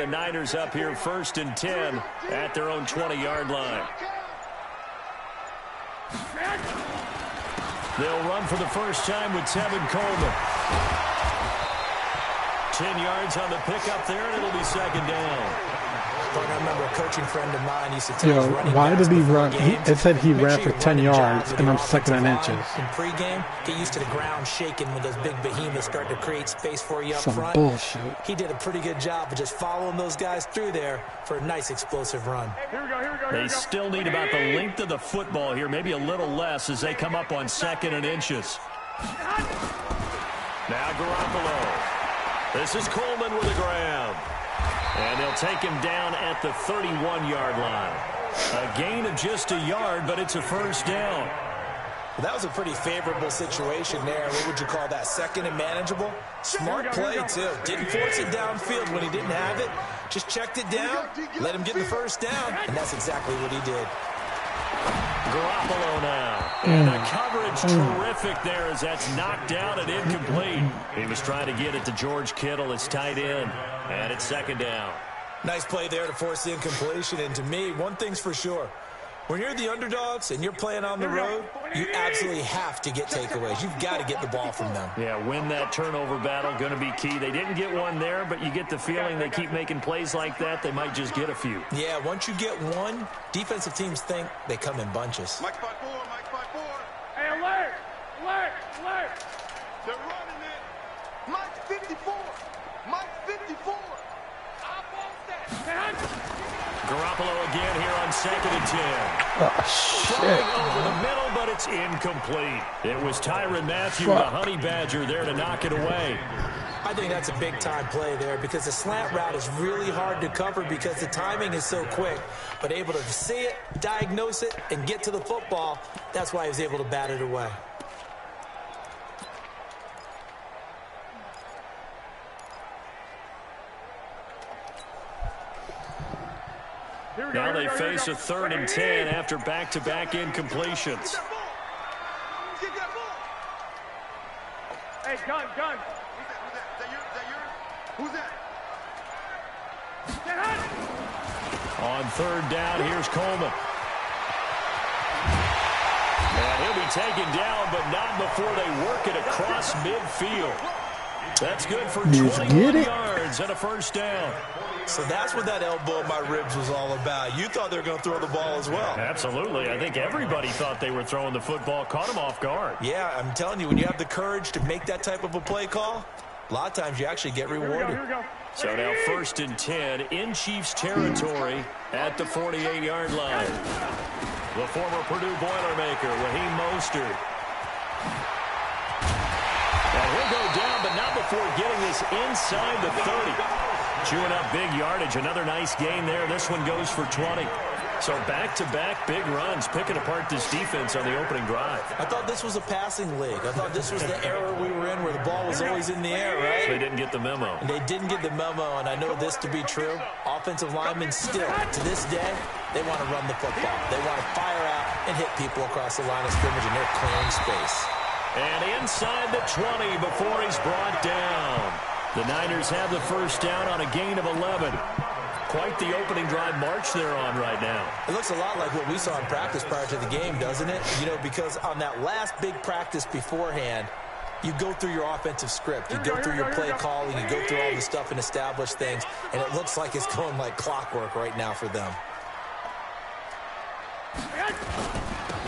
the Niners up here 1st and 10 at their own 20-yard line. They'll run for the first time with Tevin Coleman. 10 yards on the pickup there, and it'll be 2nd down. I remember a coaching friend of mine used to tell us running why did he run? It said he ran sure for 10 yards, and I'm 2nd in inches. In pregame, get used to the ground shaking when those big behemoths start to create space for you up Some front. bullshit. He did a pretty good job of just following those guys through there for a nice explosive run. They still need about the length of the football here, maybe a little less as they come up on 2nd and inches. Now Garoppolo. This is Coleman with the grab. And they'll take him down at the 31-yard line. A gain of just a yard, but it's a 1st down. That was a pretty favorable situation there. What would you call that? 2nd and manageable? Smart play, too. Didn't force it downfield when he didn't have it. Just checked it down, let him get the 1st down, and that's exactly what he did. Garoppolo now. And the coverage terrific there as that's knocked down and incomplete. He was trying to get it to George Kittle, his tight end. And it's 2nd down. Nice play there to force the incompletion. And to me, one thing's for sure. When you're the underdogs and you're playing on the road, you absolutely have to get takeaways. You've got to get the ball from them. Yeah, win that turnover battle, going to be key. They didn't get one there, but you get the feeling they keep making plays like that, they might just get a few. Yeah, once you get one, defensive teams think they come in bunches. Mike 5-4, Mike 5-4. Hey, alert! Alert! Alert! They're running it. Mike 54. Mike 54. Garoppolo again here on 2nd and 10. Oh, shit. Throwing over the middle, but it's incomplete. It was Tyrann Mathieu, the Honey Badger, there to knock it away. I think that's a big-time play there because the slant route is really hard to cover because the timing is so quick. But able to see it, diagnose it, and get to the football, that's why he was able to bat it away. Now they face a 3rd and 10 after back-to-back incompletions. Hey, gun. Who's that? On 3rd down, here's Coleman. And he'll be taken down, but not before they work it across midfield. That's good for 21 yards and a 1st down. So that's what that elbow in my ribs was all about. You thought they were going to throw the ball as well. Absolutely. I think everybody thought they were throwing the football, caught him off guard. Yeah, I'm telling you, when you have the courage to make that type of a play call, a lot of times you actually get rewarded. Here we go. So now 1st and 10 in Chiefs territory at the 48-yard line. The former Purdue Boilermaker, Raheem Mostert. And he'll go down, but not before getting this inside the 30. Chewing up big yardage. Another nice gain there. This one goes for 20. So back-to-back big runs, picking apart this defense on the opening drive. I thought this was a passing league. I thought this was the era we were in where the ball was always in the air, right? They didn't get the memo. And they didn't get the memo, and I know this to be true. Offensive linemen still, to this day, they want to run the football. They want to fire out and hit people across the line of scrimmage, and they're clearing space. And inside the 20 before he's brought down. The Niners have the 1st down on a gain of 11. Quite the opening drive march they're on right now. It looks a lot like what we saw in practice prior to the game, doesn't it? You know, because on that last big practice beforehand, you go through your offensive script. You go through your play calling. You go through all the stuff and establish things. And it looks like it's going like clockwork right now for them.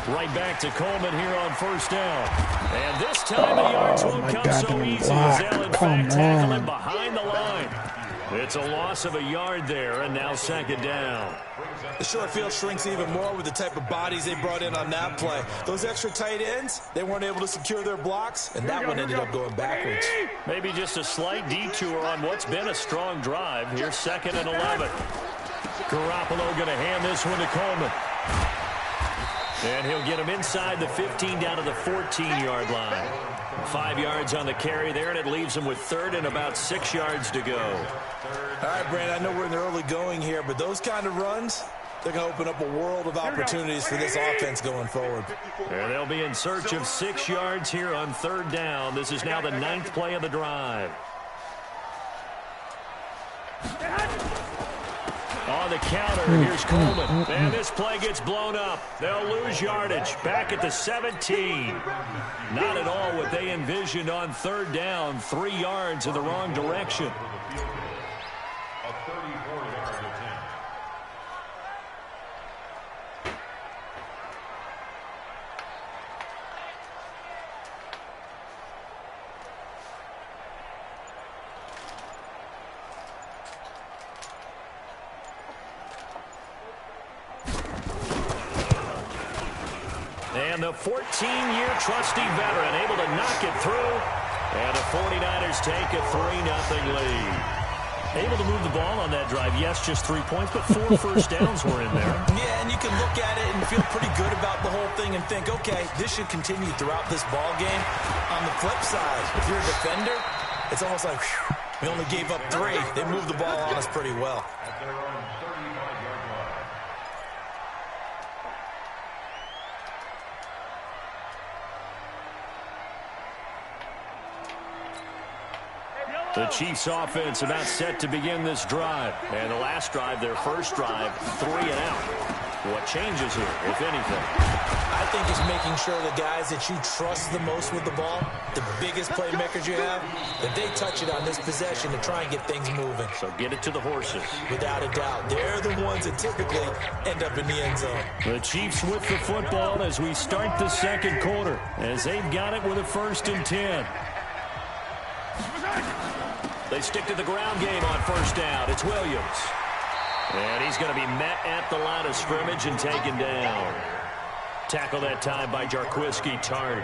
Right back to Coleman here on 1st down. And this time the yards won't come so easy as they'll in fact tackle him behind the line. It's a loss of a yard there, and now 2nd down. The short field shrinks even more with the type of bodies they brought in on that play. Those extra tight ends, they weren't able to secure their blocks, and that one ended up going backwards. Maybe just a slight detour on what's been a strong drive. Here's 2nd and 11. Garoppolo going to hand this one to Coleman. And he'll get him inside the 15 down to the 14-yard line. 5 yards on the carry there, and it leaves him with 3rd and about 6 yards to go. All right, Brandon, I know we're in the early going here, but those kind of runs, they're going to open up a world of opportunities for this offense going forward. And they'll be in search of 6 yards here on 3rd down. This is now the 9th play of the drive. On the counter, here's Coleman. And this play gets blown up. They'll lose yardage. Back at the 17. Not at all what they envisioned on third down. 3 yards in the wrong direction. And the 14-year trusty veteran able to knock it through. And the 49ers take a 3-0 lead. Able to move the ball on that drive. Yes, just 3 points, but 4 first downs were in there. Yeah, and you can look at it and feel pretty good about the whole thing and think, okay, this should continue throughout this ball game. On the flip side, if you're a defender, it's almost like, whew, we only gave up 3. They moved the ball on us pretty well. The Chiefs offense about set to begin this drive. And the last drive, their first drive, 3 and out. What changes here, if anything? I think it's making sure the guys that you trust the most with the ball, the biggest playmakers you have, that they touch it on this possession to try and get things moving. So get it to the horses. Without a doubt. They're the ones that typically end up in the end zone. The Chiefs with the football as we start the second quarter, as they've got it with a 1st and 10. They stick to the ground game on first down. It's Williams. And he's going to be met at the line of scrimmage and taken down. Tackle that time by Jarquiski Tart.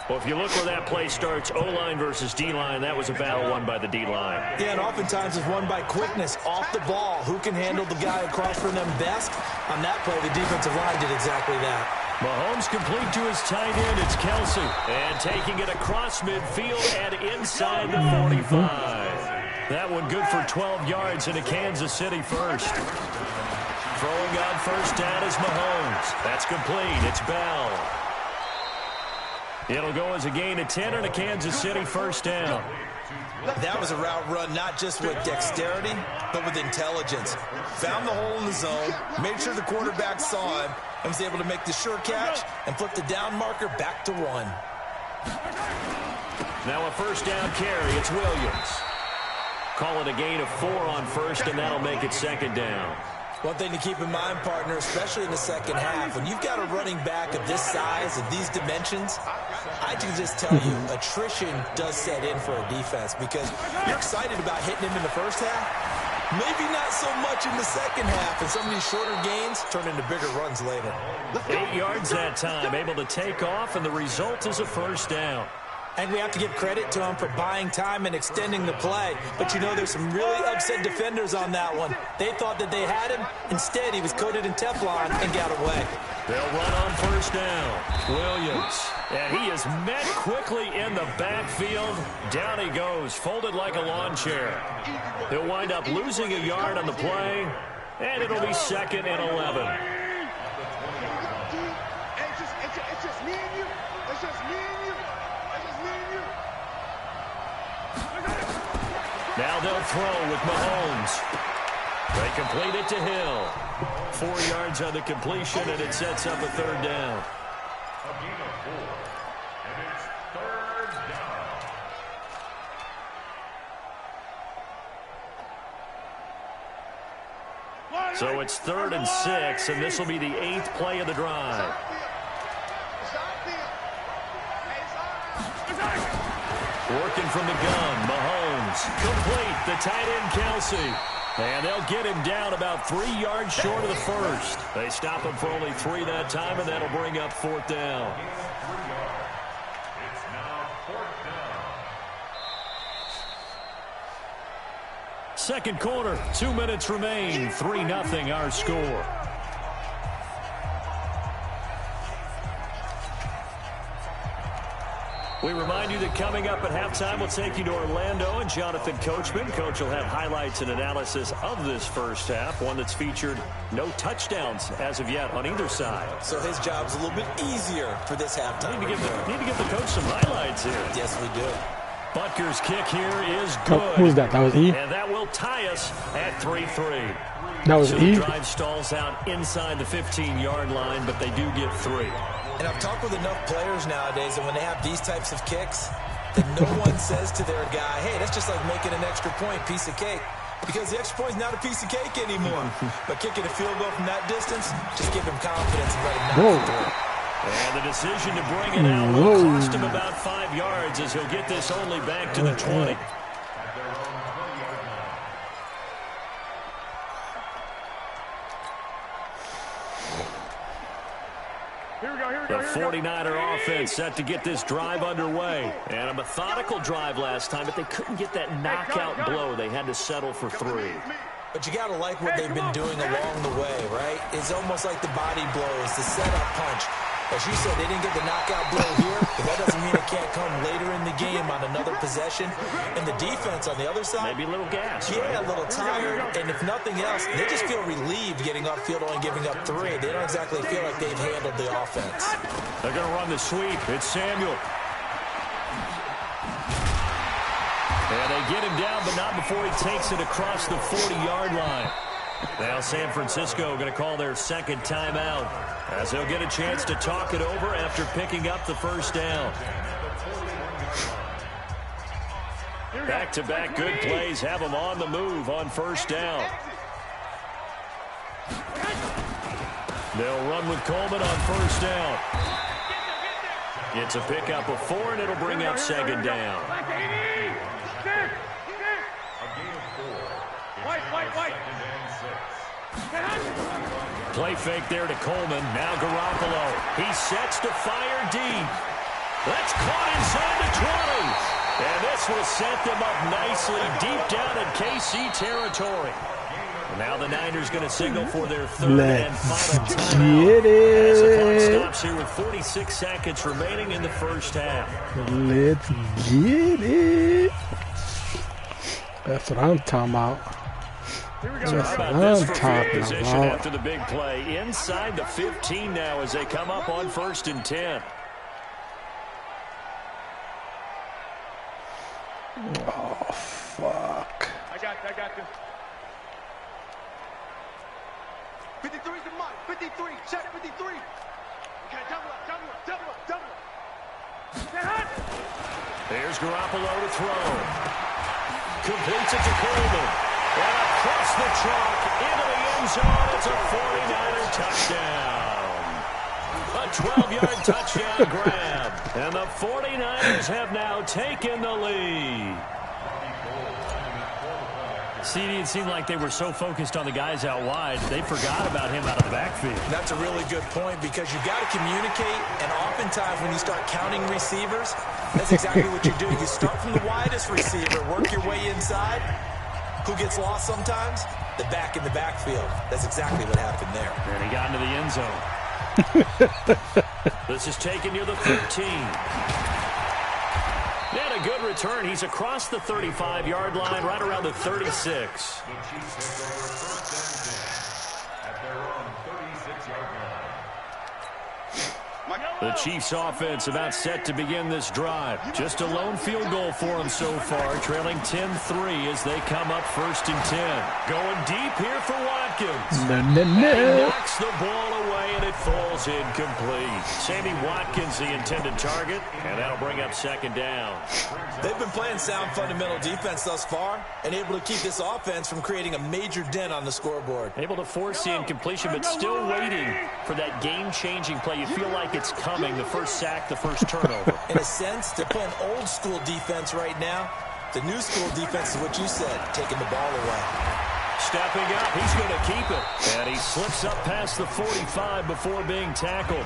Well, if you look where that play starts, O-line versus D-line, that was a battle won by the D-line. Yeah, and oftentimes it's won by quickness off the ball. Who can handle the guy across from them best? On that play, the defensive line did exactly that. Mahomes complete to his tight end. It's Kelsey. And taking it across midfield and inside the 45. That one good for 12 yards in a Kansas City first. Throwing on first down is Mahomes. That's complete. It's Bell. It'll go as a gain of 10 and a Kansas City first down. That was a route run not just with dexterity, but with intelligence. Found the hole in the zone, made sure the quarterback saw him, and was able to make the sure catch and flip the down marker back to 1. Now a first down carry. It's Williams. Call it a gain of 4 on first, and that'll make it second down. One thing to keep in mind, partner, especially in the second half, when you've got a running back of this size and these dimensions, I can just tell you, attrition does set in for a defense because you're excited about hitting him in the first half. Maybe not so much in the second half, and some of these shorter gains turn into bigger runs later. 8 yards that time, able to take off, and the result is a first down. And we have to give credit to him for buying time and extending the play. But you know, there's some really upset defenders on that one. They thought that they had him. Instead, he was coated in Teflon and got away. They'll run on first down. Williams. And he is met quickly in the backfield. Down he goes, folded like a lawn chair. He'll wind up losing a yard on the play. And it'll be 2nd and 11. It's just me and you. It's just me and you. Now they'll throw with Mahomes. They complete it to Hill. 4 yards on the completion, and it sets up a third down. A gain of 4, and it's third down. So it's 3rd and 6, and this will be the 8th play of the drive. Working from the gun, Mahomes. Complete, the tight end Kelsey. And they'll get him down about 3 yards short of the first. They stop him for only 3 that time, and that'll bring up 4th down. It's now 4th down. Second quarter, 2 minutes remain. 3-0 our score. We remind you that coming up at halftime, we'll take you to Orlando and Jonathan Coachman. Coach will have highlights and analysis of this first half, one that's featured no touchdowns as of yet on either side. So his job's a little bit easier for this halftime. Need to give the coach some highlights here. Yes, we do. Butker's kick here is Oh, good. who was that? That was E? And that will tie us at 3-3. That was So E? the drive stalls out inside the 15-yard line, but they do get 3. And I've talked with enough players nowadays, and when they have these types of kicks, that no one says to their guy, hey, that's just like making an extra point, piece of cake. Because the extra point is not a piece of cake anymore. But kicking a field goal from that distance, just give him confidence and let him knock it through. And the decision to bring it out will cost him about 5 yards as he'll get this only back to the 20. The 49er offense set to get this drive underway. And a methodical drive last time, but they couldn't get that knockout blow. They had to settle for 3. But you got to like what they've been doing along the way, right? It's almost like the body blows, the setup punch. As you said, they didn't get the knockout blow here, but that doesn't mean it can't come later in the game on another possession. And the defense on the other side, maybe a little gas. Yeah, a little tired. And if nothing else, they just feel relieved getting upfield only giving up 3. They don't exactly feel like they've handled the offense. They're going to run the sweep. It's Samuel. And they get him down, but not before he takes it across the 40-yard line. Now San Francisco going to call their second timeout as they'll get a chance to talk it over after picking up the first down. Back-to-back good plays have them on the move on first down. They'll run with Coleman on first down. It's a pickup of 4, and it'll bring up second down. Play fake there to Coleman. Now Garoppolo. He sets to fire deep. That's caught inside the 20. And this will set them up nicely deep down in KC territory. Now the Niners going to signal for their third and final timeout. Get it. As the clock stops here with 46 seconds remaining in the first half. Let's get it. That's what I'm talking about. So how about this for field position after the big play? Inside the 15 now as they come up on 1st and 10. Oh, fuck. I got this. 53 is the mark. 53. Check 53. Okay, double up. There's Garoppolo to throw. Completes it to Coleman. And across the chalk into the end zone. It's a 49er touchdown. A 12-yard touchdown grab. And the 49ers have now taken the lead. CD, it seemed like they were so focused on the guys out wide, they forgot about him out of the backfield. That's a really good point because you've got to communicate, and oftentimes when you start counting receivers, that's exactly what you do. You start from the widest receiver, work your way inside. Who gets lost sometimes? The back in the backfield. That's exactly what happened there. And he got into the end zone. This is taken near the 13. And a good return. He's across the 35-yard line, right around the 36. The Chiefs take over 1st and 10 at their own 36-yard line. The Chiefs offense about set to begin this drive. Just a lone field goal for them so far, trailing 10-3 as they come up 1st and 10. Going deep here for Watkins. No. He knocks the ball away and it falls incomplete. Sammy Watkins the intended target, and that'll bring up second down. They've been playing sound fundamental defense thus far and able to keep this offense from creating a major dent on the scoreboard. Able to force the incompletion, but still waiting for that game-changing play. You feel like it's coming, the first sack, the first turnover. In a sense, they're playing old-school defense right now. The new school defense is what you said, taking the ball away. Stepping up, he's going to keep it. And he slips up past the 45 before being tackled.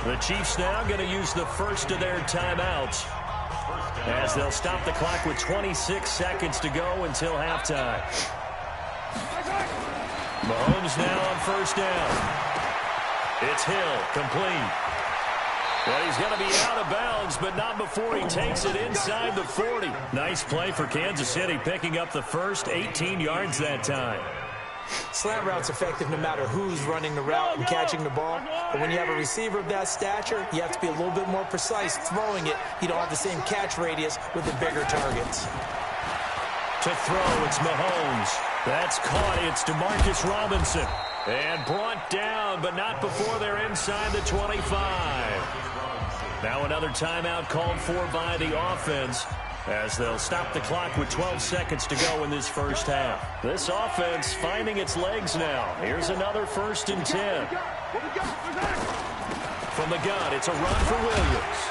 The Chiefs now going to use the first of their timeouts as they'll stop the clock with 26 seconds to go until halftime. Mahomes now on first down. It's Hill, complete. Well, he's going to be out of bounds, but not before he takes it inside the 40. Nice play for Kansas City, picking up the first 18 yards that time. Slant route's effective no matter who's running the route and catching the ball. But when you have a receiver of that stature, you have to be a little bit more precise throwing it. You don't have the same catch radius with the bigger targets. To throw, it's Mahomes. That's caught. It's Demarcus Robinson. And brought down, but not before they're inside the 25. Now another timeout called for by the offense, as they'll stop the clock with 12 seconds to go in this first half. This offense finding its legs now. Here's another 1st and 10. From the gun, it's a run for Williams.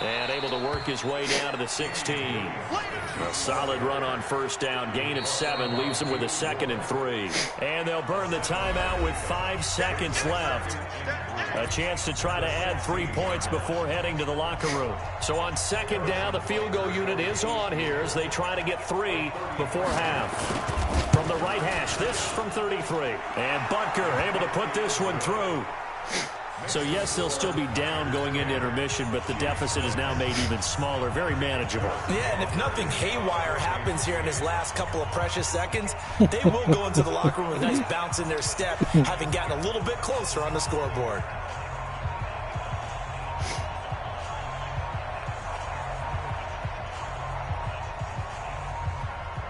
And able to work his way down to the 16. A solid run on 1st down. Gain of 7 leaves him with a 2nd and 3. And they'll burn the timeout with 5 seconds left. A chance to try to add 3 points before heading to the locker room. So on 2nd down, the field goal unit is on here as they try to get 3 before half. From the right hash, this from 33. And Butker able to put this one through. So, yes, they'll still be down going into intermission, but the deficit is now made even smaller, very manageable. Yeah, and if nothing haywire happens here in his last couple of precious seconds, they will go into the locker room with a nice bounce in their step, having gotten a little bit closer on the scoreboard.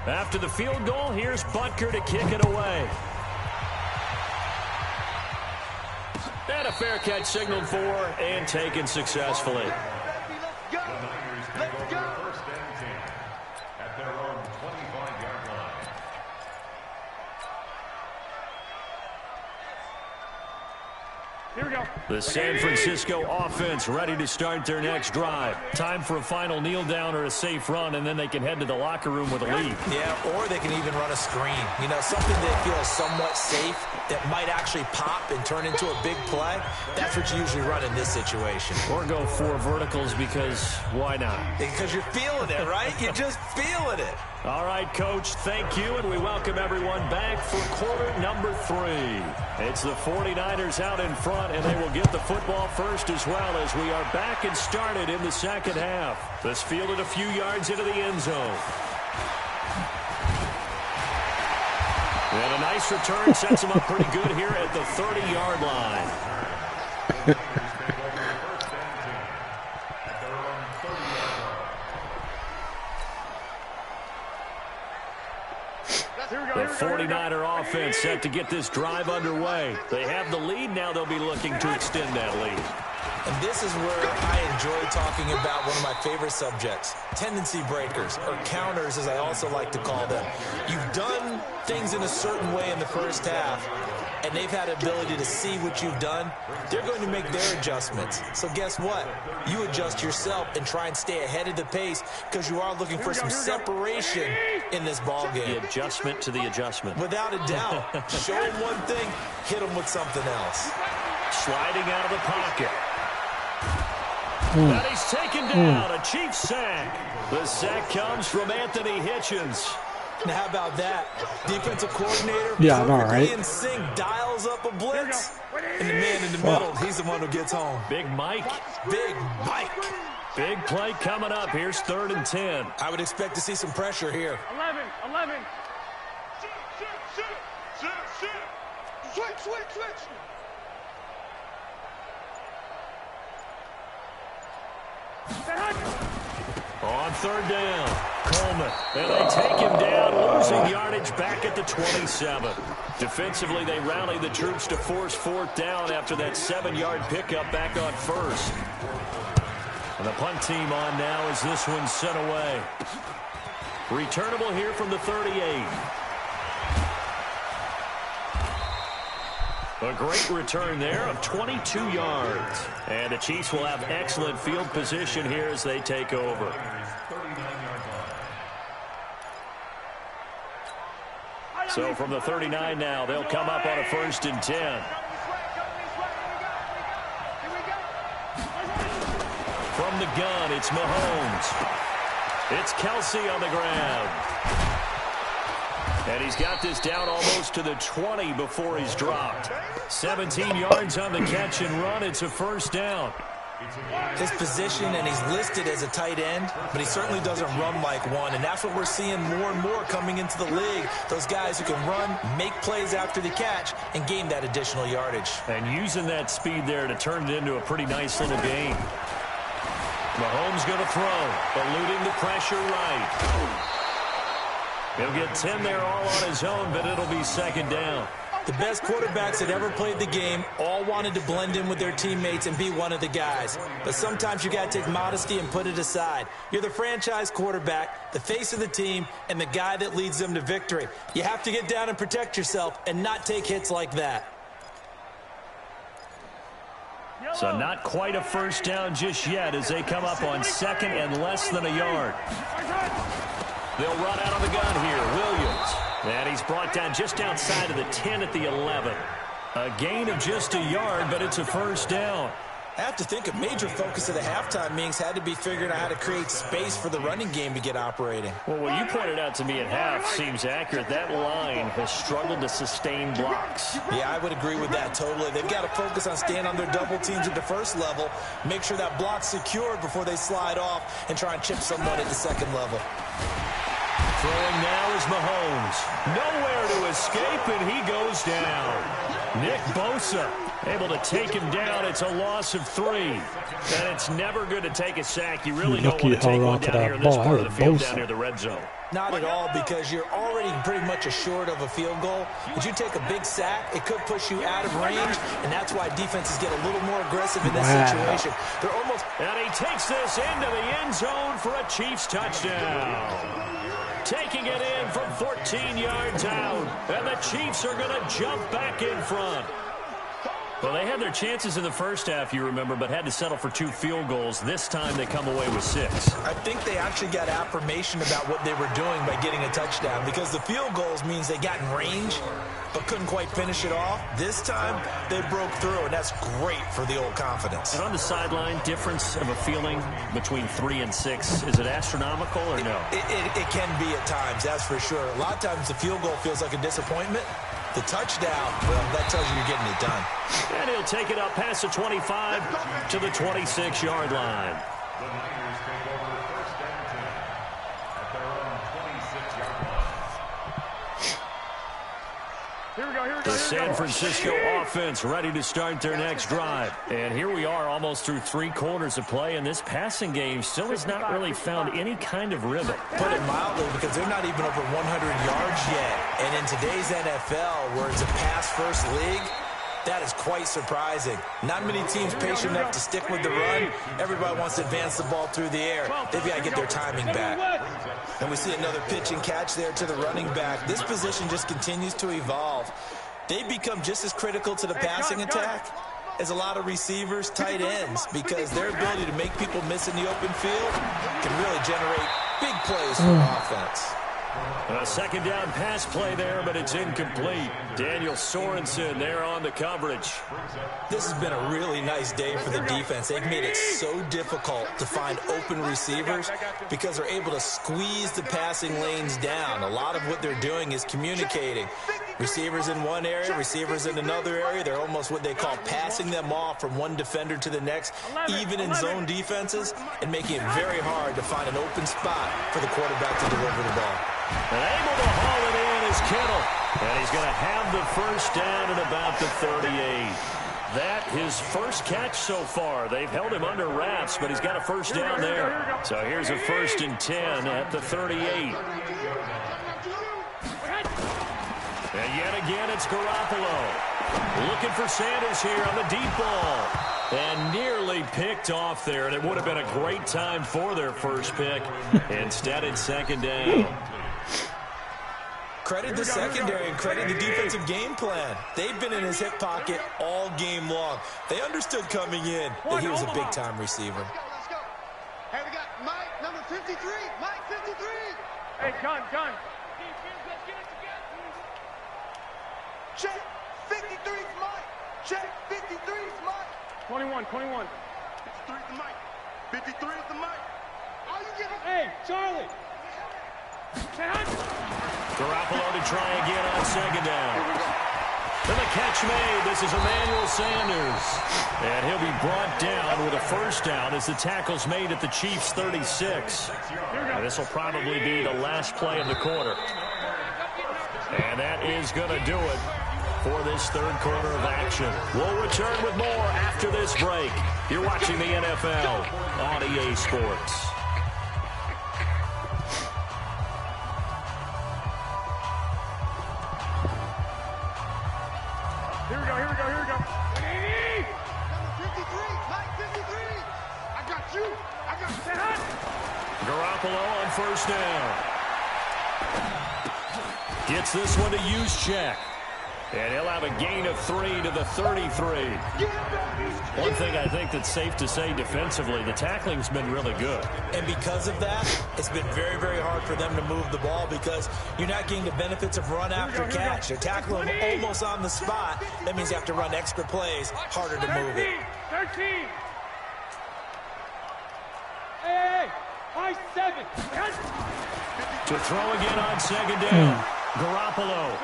After the field goal, here's Butker to kick it away. And a fair catch signaled for and taken successfully. Let's go. Let's go. 1st and 10 at their own 25-yard line. Here we go. The San Francisco offense ready to start their next drive. Time for a final kneel down or a safe run, and then they can head to the locker room with a lead. Yeah, or they can even run a screen. You know, something they feel is somewhat safe that might actually pop and turn into a big play. That's what you usually run in this situation. Or go 4 verticals because why not? Because you're feeling it, right? You're just feeling it. All right, Coach, thank you, and we welcome everyone back for quarter number 3. It's the 49ers out in front, and they will get the football first as well as we are back and started in the 2nd half. This fielded a few yards into the end zone. And a nice return sets him up pretty good here at the 30-yard line. The 49er offense set to get this drive underway. They have the lead now. They'll be looking to extend that lead. And this is where I enjoy talking about one of my favorite subjects, tendency breakers, or counters as I also like to call them. You've done things in a certain way in the first half, and they've had the ability to see what you've done. They're going to make their adjustments. So guess what? You adjust yourself and try and stay ahead of the pace because you are looking for some separation in this ball game. The adjustment to the adjustment. Without a doubt. Show them one thing, hit them with something else. Sliding out of the pocket. And he's taken down, a Chiefs sack. The sack comes from Anthony Hitchens. Now, how about that? Defensive coordinator right? in sync, dials up a blitz. And the man in the middle, he's the one who gets home. Big Mike. Big Mike. Big play coming up. Here's 3rd and 10. I would expect to see some pressure here. 11. Switch. On 3rd down, Coleman. And they take him down, losing yardage back at the 27. Defensively, they rally the troops to force 4th down after that 7-yard pickup back on 1st. And the punt team on now as this one's sent away. Returnable here from the 38. A great return there of 22 yards. And the Chiefs will have excellent field position here as they take over. So from the 39 now, they'll come up on a 1st and 10. From the gun, it's Mahomes. It's Kelsey on the ground. And he's got this down almost to the 20 before he's dropped. 17 yards on the catch and run. It's a 1st down. his position, and he's listed as a tight end, but he certainly doesn't run like one, and that's what we're seeing more and more coming into the league. Those guys who can run, make plays after the catch, and gain that additional yardage. And using that speed there to turn it into a pretty nice little game. Mahomes going to throw, eluding the pressure right. He'll get 10 there all on his own, but it'll be second down. The best quarterbacks that ever played the game all wanted to blend in with their teammates and be one of the guys. But sometimes you got to take modesty and put it aside. You're the franchise quarterback, the face of the team, and the guy that leads them to victory. You have to get down and protect yourself and not take hits like that. So not quite a first down just yet as they come up on second and less than a yard. They'll run out of the gun here. Williams. And he's brought down just outside of the 10 at the 11. A gain of just a yard, but it's a first down. I have to think a major focus of the halftime meetings had to be figuring out how to create space for the running game to get operating. Well, what you pointed out to me at half seems accurate. That line has struggled to sustain blocks. Yeah, I would agree with that totally. They've got to focus on staying on their double teams at the first level, make sure that block's secured before they slide off and try and chip someone at the second level. Throwing now is Mahomes. Nowhere to escape, and he goes down. Nick Bosa able to take him down. It's a loss of 3. And it's never good to take a sack. You really don't want to take one down here in this part of the field down near the red zone. Not at all, because you're already pretty much assured of a field goal. If you take a big sack, it could push you out of range, and that's why defenses get a little more aggressive in this situation. They're almost... And he takes this into the end zone for a Chiefs touchdown. Taking it in from 14 yards out. And the Chiefs are going to jump back in front. Well, they had their chances in the first half, you remember, but had to settle for 2 field goals. This time they come away with 6. I think they actually got affirmation about what they were doing by getting a touchdown, because the field goals means they got in range but couldn't quite finish it off. This time they broke through, and that's great for the old confidence. And on the sideline, difference of a feeling between 3 and 6, is it astronomical or no? It can be at times, that's for sure. A lot of times the field goal feels like a disappointment. The touchdown, well, that tells you you're getting it done. And he'll take it up past the 25 to the 26-yard line. The Niners take over first and 10 at their own 26-yard line. Here we go, here we go. The San Francisco offense ready to start their next drive. And here we are almost through 3 quarters of play, and this passing game still has not really found any kind of rhythm. Put it mildly, because they're not even over 100 yards yet. And in today's NFL, where it's a pass-first league, that is quite surprising. Not many teams patient enough to stick with the run. Everybody wants to advance the ball through the air. They've got to get their timing back. And we see another pitch and catch there to the running back. This position just continues to evolve. They become just as critical to the passing attack as a lot of receivers, tight ends, because their ability to make people miss in the open field can really generate big plays for offense. A second down pass play there, but it's incomplete. Daniel Sorensen there on the coverage. This has been a really nice day for the defense. They've made it so difficult to find open receivers because they're able to squeeze the passing lanes down. A lot of what they're doing is communicating. Receivers in one area, receivers in another area. They're almost what they call passing them off from one defender to the next, even in zone defenses, and making it very hard to find an open spot for the quarterback to deliver the ball. And able to haul it in is Kittle. And he's going to have the first down at about the 38. That his first catch so far. They've held him under wraps, but he's got a first down there. So here's a 1st and 10 at the 38. And yet again, it's Garoppolo. Looking for Sanders here on the deep ball. And nearly picked off there. And it would have been a great time for their first pick. Instead, it's second down. Credit the secondary and credit the defensive game plan. They've been in his hip pocket all game long. They understood coming in that he was a big-time receiver. Let's go. Hey, we got Mike, number 53. Mike, 53. Hey, gun. Check. 53's Mike. Check. 53's Mike. 21. 53's the Mike. 53's the Mike. All you get is... Hey, Charlie. Garoppolo to try again on second down. And the catch made. This is Emmanuel Sanders. And he'll be brought down with a first down as the tackle's made at the Chiefs' 36. And this will probably be the last play of the quarter. And that is going to do it for this third quarter of action. We'll return with more after this break. You're watching the NFL on EA Sports. Here we go, here we go, here we go. Number 53, Mike 53. I got you. I got you. Garoppolo on first down. Gets this one to Juszczyk. And he'll have a gain of 3 to the 33. One thing I think that's safe to say defensively, the tackling's been really good. And because of that, it's been very, very hard for them to move the ball because you're not getting the benefits of run after catch. They're tackling them almost on the spot. That means you have to run extra plays, harder to move it. 13. Hey, high 7. To throw again on second down. Garoppolo.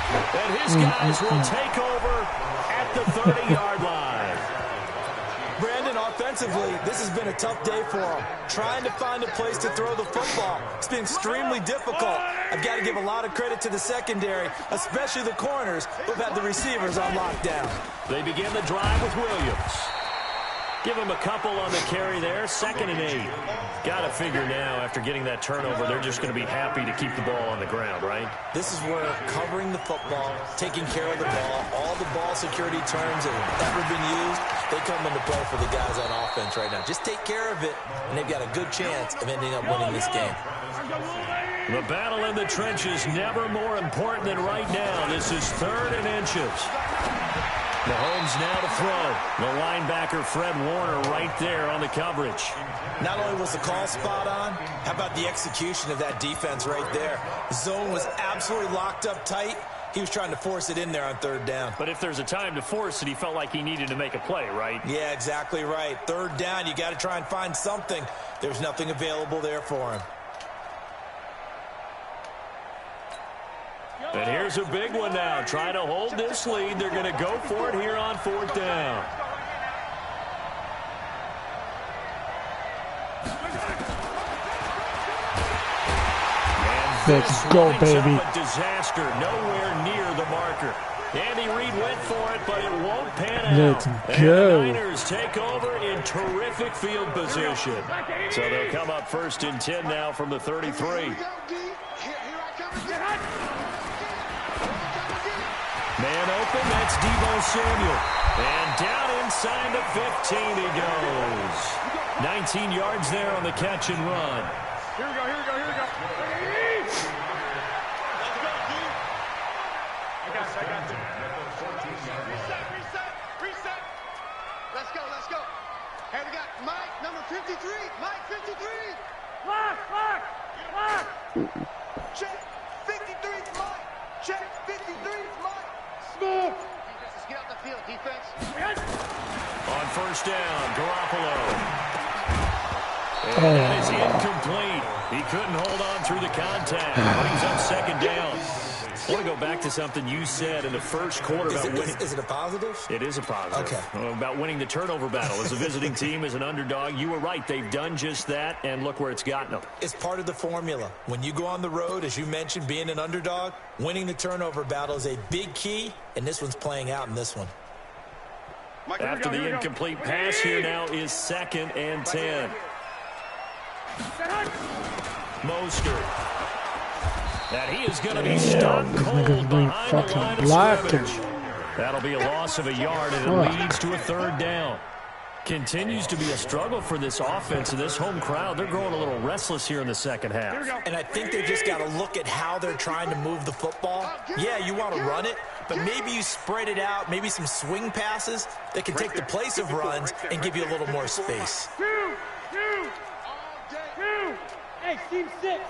And his guys will take over at the 30-yard line. Brandon, offensively, this has been a tough day for them. Trying to find a place to throw the football. It's been extremely difficult. I've got to give a lot of credit to the secondary, especially the corners who've had the receivers on lockdown. They begin the drive with Williams. Give him a couple on the carry there. 2nd and 8. Got to figure now, after getting that turnover, they're just going to be happy to keep the ball on the ground, right? This is where covering the football, taking care of the ball, all the ball security terms that have ever been used, they come into play for the guys on offense right now. Just take care of it, and they've got a good chance of ending up winning this game. The battle in the trenches never more important than right now. This is 3rd and inches. Mahomes now to throw. The linebacker, Fred Warner, right there on the coverage. Not only was the call spot on, how about the execution of that defense right there? Zone was absolutely locked up tight. He was trying to force it in there on 3rd down. But if there's a time to force it, he felt like he needed to make a play, right? Yeah, exactly right. 3rd down, you got to try and find something. There's nothing available there for him. And here's a big one now. Trying to hold this lead. They're going to go for it here on 4th down. Let's go, baby. A disaster. Nowhere near the marker. Andy Reid went for it, but it won't pan out. Let's and go. the Niners take over in terrific field position. So they'll come up 1st and 10 now from the 33. Man open, that's Deebo Samuel. And down inside the 15 he goes. 19 yards there on the catch and run. Here we go, here we go, here we go. I got you. Reset. Let's go, let's go. Hey, we got Mike, number 53. Mike, 53. Lock. Check. 53 is Mike. Check. 53 is Mike. Smooth. Defense, get out the field, defense. On 1st down, Garoppolo. And that is incomplete. He couldn't hold on through the contact. But he's on 2nd down. I want to go back to something you said in the first quarter about winning. Is it a positive? It is a positive. Okay. About winning the turnover battle. As a visiting team, as an underdog, you were right. They've done just that, and look where it's gotten them. It's part of the formula. When you go on the road, as you mentioned, being an underdog, winning the turnover battle is a big key, and this one's playing out in this one. After the incomplete pass, here now is 2nd and 10. Mostert. And he is going to be stuck cold behind the line of scrimmage. That'll be a loss of a yard, and it leads to a 3rd down. Continues to be a struggle for this offense and this home crowd. They're growing a little restless here in the second half. And I think they just got to look at how they're trying to move the football. Yeah, you want to run it, but maybe you spread it out, maybe some swing passes that can take the place of runs and give you a little more space. Two. Hey, team 6.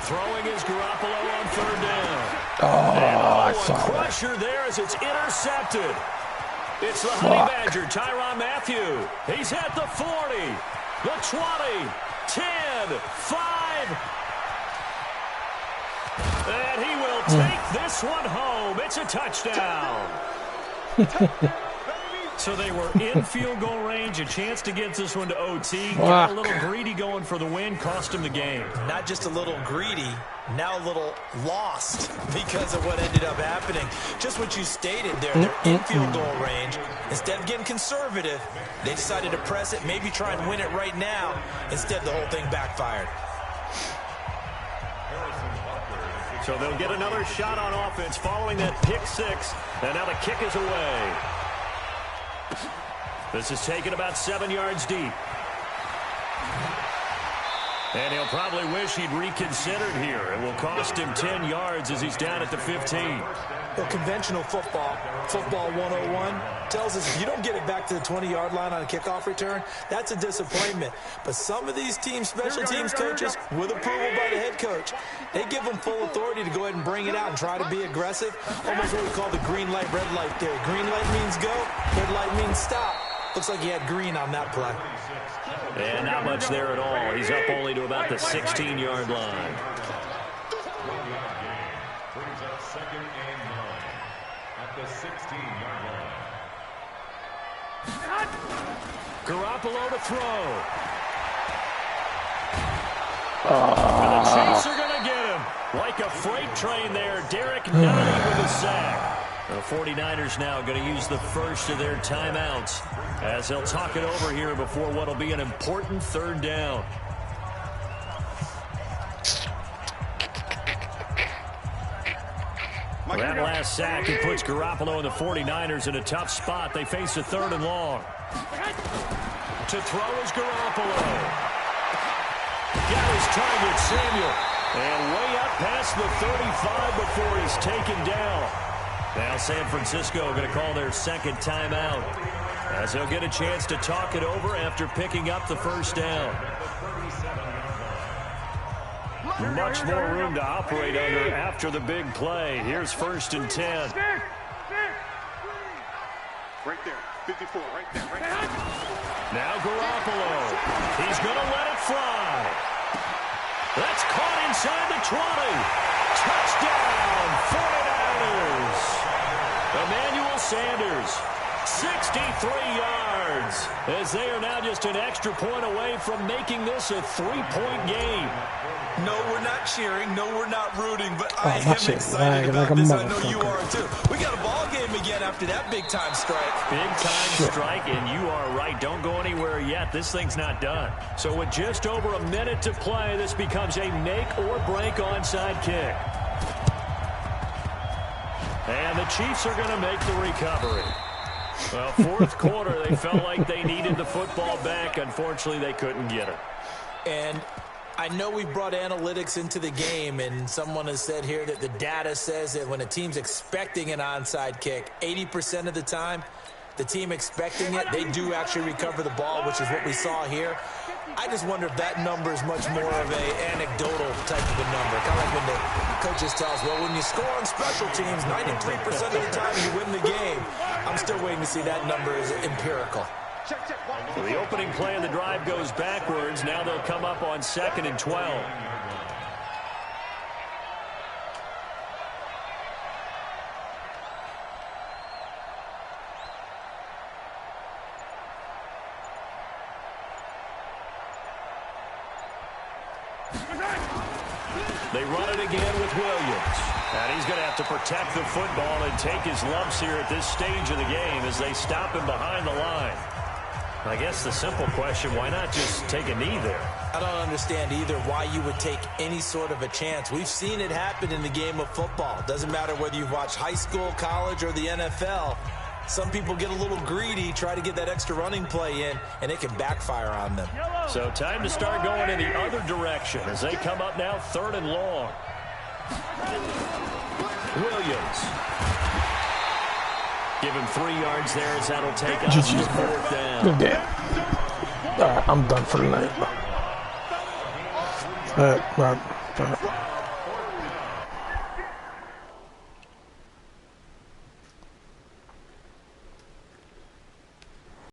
Throwing is Garoppolo on 3rd down. I And saw a that. crusher there as it's intercepted. It's the Honey Badger, Tyrann Mathieu. He's at the 40, the 20, 10, 5. take this one home. It's a touchdown. So they were in field goal range, a chance to get this one to OT. Got a little greedy going for the win, cost him the game. Not just a little greedy, now a little lost because of what ended up happening. Just what you stated there, they're in field goal range. Instead of getting conservative, they decided to press it, maybe try and win it right now. Instead, the whole thing backfired. So they'll get another shot on offense following that pick six. And now the kick is away. This is taken about 7 yards deep. And he'll probably wish he'd reconsidered here. It will cost him 10 yards as he's down at the 15. Well, conventional football 101, tells us if you don't get it back to the 20-yard line on a kickoff return, that's a disappointment. But some of these teams, special teams coaches, with approval by the head coach, they give them full authority to go ahead and bring it out and try to be aggressive. Almost what we call the green light, red light theory. Green light means go, red light means stop. Looks like he had green on that play. And not much there at all. He's up only to about the 16-yard line. Brings up 2nd and 9 at the 16-yard line. Garoppolo to throw. And the Chiefs are going to get him. Like a freight train there, Derek Nunny with a sack. The 49ers now going to use the first of their timeouts as they'll talk it over here before what will be an important 3rd down. That last sack, it puts Garoppolo and the 49ers in a tough spot. They face a 3rd and long. To throw is Garoppolo. Got his target, Samuel. And way up past the 35 before he's taken down. Now San Francisco going to call their 2nd timeout as they'll get a chance to talk it over after picking up the 1st down. Much more room to operate under after the big play. Here's 1st and 10. Right there, 54, right there, right there. Now Garoppolo. He's going to let it fly. That's caught inside the 20. Touchdown, 49ers. Emmanuel Sanders, 63 yards, as they are now just an extra point away from making this a 3-point game. No, we're not cheering. No, we're not rooting. But I am excited like about a this. I know you motherfucker. are, too. We got a ball game again after that big-time strike. Big-time strike, and you are right. Don't go anywhere yet. This thing's not done. So with just over a minute to play, this becomes a make-or-break onside kick. And the Chiefs are going to make the recovery. Well, 4th quarter, they felt like they needed the football back. Unfortunately, they couldn't get it. And I know we brought analytics into the game, and someone has said here that the data says that when a team's expecting an onside kick, 80% of the time, the team expecting it, they do actually recover the ball, which is what we saw here. I just wonder if that number is much more of an anecdotal type of a number. Kind of like when the coaches tell us, well, when you score on special teams, 93% of the time you win the game. I'm still waiting to see that number is empirical. So the opening play of the drive goes backwards. Now they'll come up on 2nd and 12. They run it again with Williams. And he's going to have to protect the football and take his lumps here at this stage of the game as they stop him behind the line. I guess the simple question, why not just take a knee there? I don't understand either why you would take any sort of a chance. We've seen it happen in the game of football. It doesn't matter whether you've watched high school, college, or the NFL. Some people get a little greedy, try to get that extra running play in, and it can backfire on them. So time to start going in the other direction as they come up now 3rd and long. Williams. Give him 3 yards there as that'll take us to 4th down. Good damn. All right, I'm done for the night. All right,